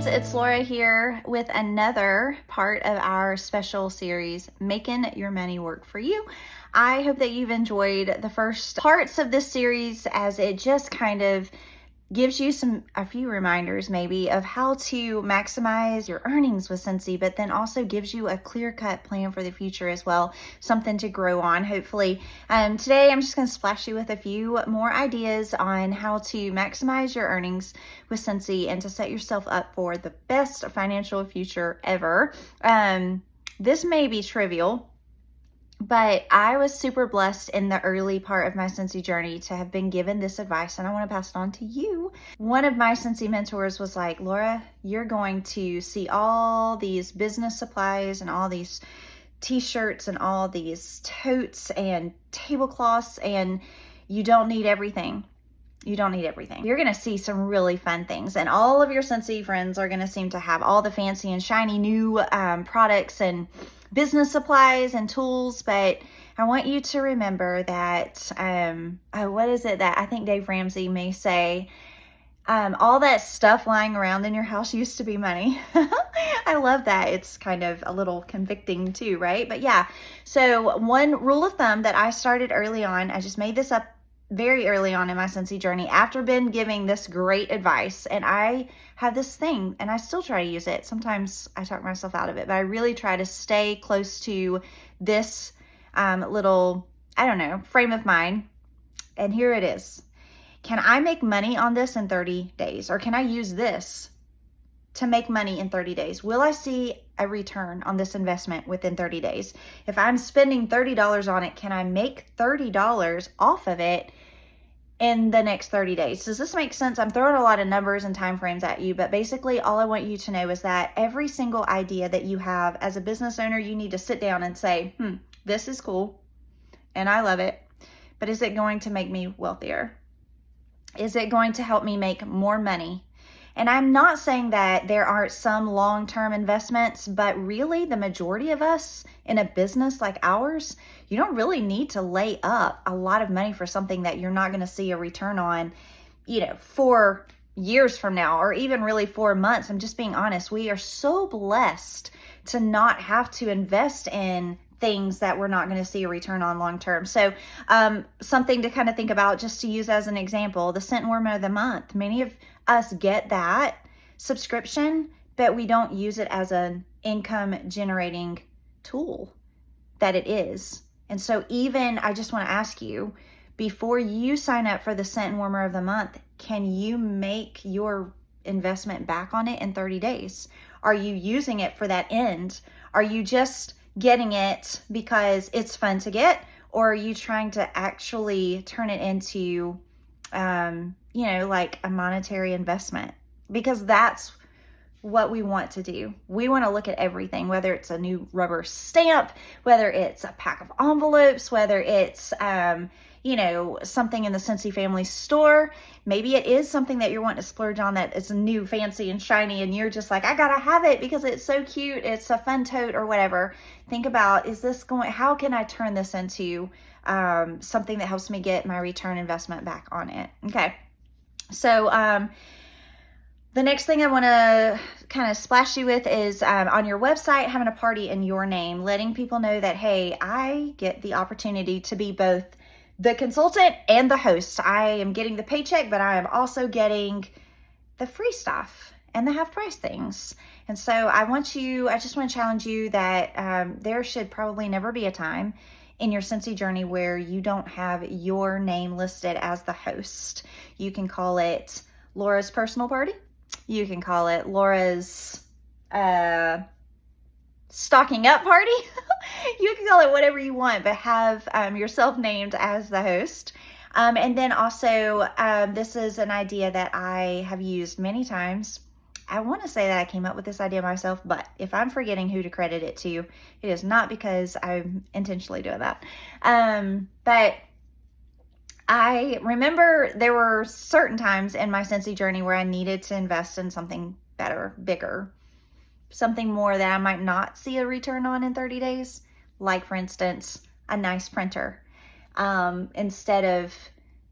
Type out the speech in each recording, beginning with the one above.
friends, it's Laura here with another part of our special series, Making Your Money Work for You. I hope that you've enjoyed the first parts of this series, as it just kind of gives you a few reminders maybe of how to maximize your earnings with Scentsy, but then also gives you a clear-cut plan for the future as well, something to grow on, hopefully. Today, I'm just going to splash you with a few more ideas on how to maximize your earnings with Scentsy and to set yourself up for the best financial future ever. This may be trivial, but I was super blessed in the early part of my Scentsy journey to have been given this advice, and I want to pass it on to you. One of my Scentsy mentors was like, Laura, you're going to see all these business supplies and all these t-shirts and all these totes and tablecloths, and you don't need everything. You don't need everything. You're going to see some really fun things, and all of your Scentsy friends are going to seem to have all the fancy and shiny new products and business supplies and tools, but I want you to remember that, what is it that I think Dave Ramsey may say? All that stuff lying around in your house used to be money. I love that. It's kind of a little convicting too, right? But yeah, so one rule of thumb that I started early on, I just made this up very early on in my Scentsy journey after been giving this great advice, and I have this thing and I still try to use it. Sometimes I talk myself out of it, but I really try to stay close to this little, frame of mind. And here it is. Can I make money on this in 30 days? Or can I use this to make money in 30 days? Will I see a return on this investment within 30 days? If I'm spending $30 on it, can I make $30 off of it in the next 30 days? Does this make sense? I'm throwing a lot of numbers and time frames at you, but basically all I want you to know is that every single idea that you have as a business owner, you need to sit down and say, this is cool and I love it, but is it going to make me wealthier? Is it going to help me make more money? And I'm not saying that there aren't some long-term investments, but really the majority of us in a business like ours, you don't really need to lay up a lot of money for something that you're not going to see a return on, 4 years from now, or even really 4 months. I'm just being honest. We are so blessed to not have to invest in things that we're not going to see a return on long term. So something to kind of think about, just to use as an example, the Scent Warmer of the Month. Many of us get that subscription, but we don't use it as an income generating tool that it is. And so I just want to ask you, before you sign up for the Scent Warmer of the Month, can you make your investment back on it in 30 days? Are you using it for that end? Are you just getting it because it's fun to get, or are you trying to actually turn it into, like a monetary investment? Because that's what we want to do. We want to look at everything, whether it's a new rubber stamp, whether it's a pack of envelopes, whether it's, something in the Scentsy family store. Maybe it is something that you're wanting to splurge on that is new, fancy, and shiny, and you're just like, I gotta have it because it's so cute, it's a fun tote or whatever. Think about, how can I turn this into something that helps me get my return investment back on it? Okay, so the next thing I want to kind of splash you with is on your website, having a party in your name, letting people know that, hey, I get the opportunity to be both the consultant and the host. I am getting the paycheck, but I am also getting the free stuff and the half price things. And so I just want to challenge you that there should probably never be a time in your Scentsy journey where you don't have your name listed as the host. You can call it Laura's personal party. You can call it Laura's stocking up party. You can call it whatever you want, but have yourself named as the host. And then also, this is an idea that I have used many times. I want to say that I came up with this idea myself, but if I'm forgetting who to credit it to, it is not because I'm intentionally doing that. But I remember there were certain times in my Scentsy journey where I needed to invest in something better, bigger, something more that I might not see a return on in 30 days. Like, for instance, a nice printer instead of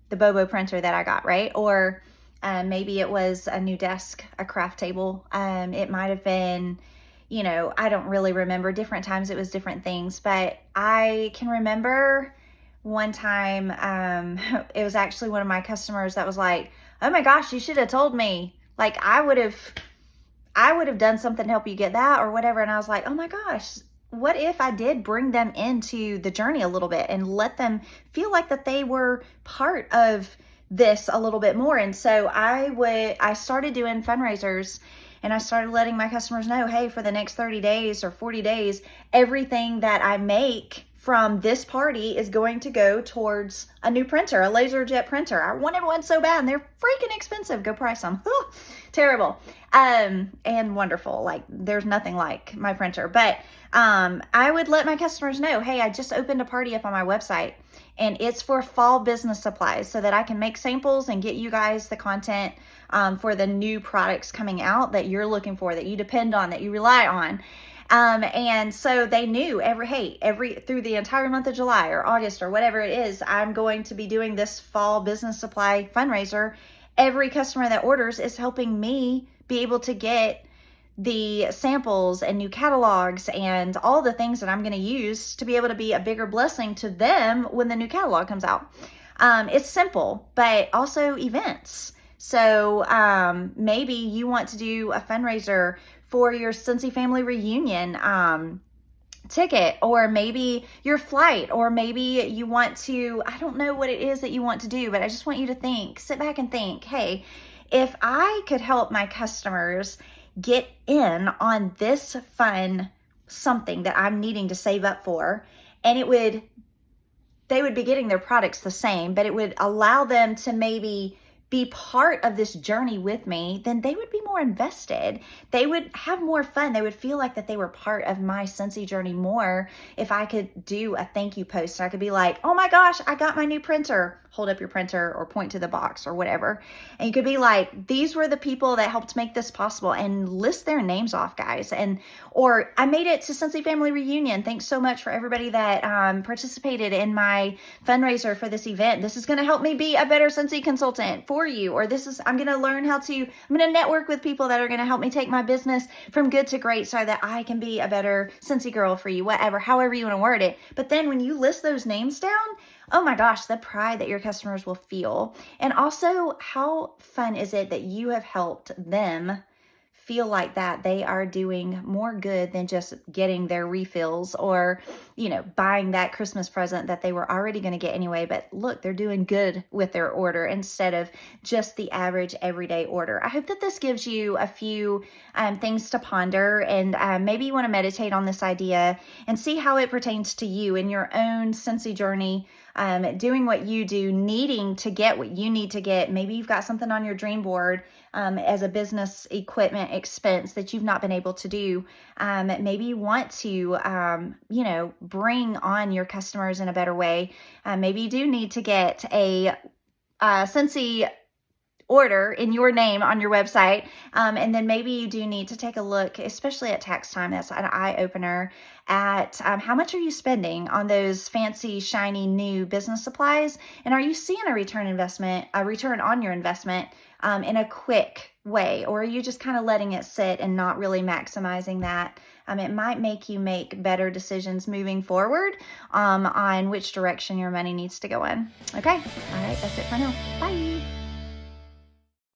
the Bobo printer that I got, right? Or Maybe it was a new desk, a craft table. It might have been, I don't really remember. Different times it was different things, but I can remember one time, it was actually one of my customers that was like, "Oh my gosh, you should have told me. Like I would have done something to help you get that or whatever." And I was like, "Oh my gosh, what if I did bring them into the journey a little bit and let them feel like that they were part of this a little bit more?" And so I started doing fundraisers, and I started letting my customers know, hey, for the next 30 days or 40 days, everything that I make from this party is going to go towards a new printer, a LaserJet printer. I wanted one so bad, and they're freaking expensive. Go price them. Terrible. And wonderful. Like there's nothing like my printer. But I would let my customers know, hey, I just opened a party up on my website, and it's for fall business supplies so that I can make samples and get you guys the content for the new products coming out that you're looking for, that you depend on, that you rely on. And so they knew every through the entire month of July or August or whatever it is, I'm going to be doing this fall business supply fundraiser. Every customer that orders is helping me be able to get the samples and new catalogs and all the things that I'm going to use to be able to be a bigger blessing to them when the new catalog comes out. It's simple, but also events. So maybe you want to do a fundraiser for your Cincy family reunion ticket, or maybe your flight, or maybe you want to, I don't know what it is that you want to do, but I just want you to sit back and think, hey, if I could help my customers get in on this fun something that I'm needing to save up for, and they would be getting their products the same, but it would allow them to maybe be part of this journey with me, then they would be more invested. They would have more fun. They would feel like that they were part of my Cincy journey more if I could do a thank you post. I could be like, "Oh my gosh, I got my new printer." Hold up your printer or point to the box or whatever. And you could be like, "These were the people that helped make this possible," and list their names off, guys. Or "I made it to Cincy family reunion. Thanks so much for everybody that participated in my fundraiser for this event. This is going to help me be a better Cincy consultant for you." Or I'm going to learn I'm going to network with people that are going to help me take my business from good to great so that I can be a better Cincy girl for you, however you want to word it. But then when you list those names down, oh my gosh, the pride that your customers will feel. And also, how fun is it that you have helped them feel like that they are doing more good than just getting their refills or, buying that Christmas present that they were already going to get anyway. But look, they're doing good with their order instead of just the average everyday order. I hope that this gives you a few things to ponder, and maybe you want to meditate on this idea and see how it pertains to you in your own Cincy journey. Doing what you do, needing to get what you need to get. Maybe you've got something on your dream board as a business equipment expense that you've not been able to do. Maybe you want to, bring on your customers in a better way. Maybe you do need to get a Cincy order in your name on your website. And then maybe you do need to take a look, especially at tax time. That's an eye opener at how much are you spending on those fancy, shiny, new business supplies? And are you seeing a return on your investment in a quick way? Or are you just kind of letting it sit and not really maximizing that? It might make you make better decisions moving forward on which direction your money needs to go in. Okay. All right. That's it for now. Bye.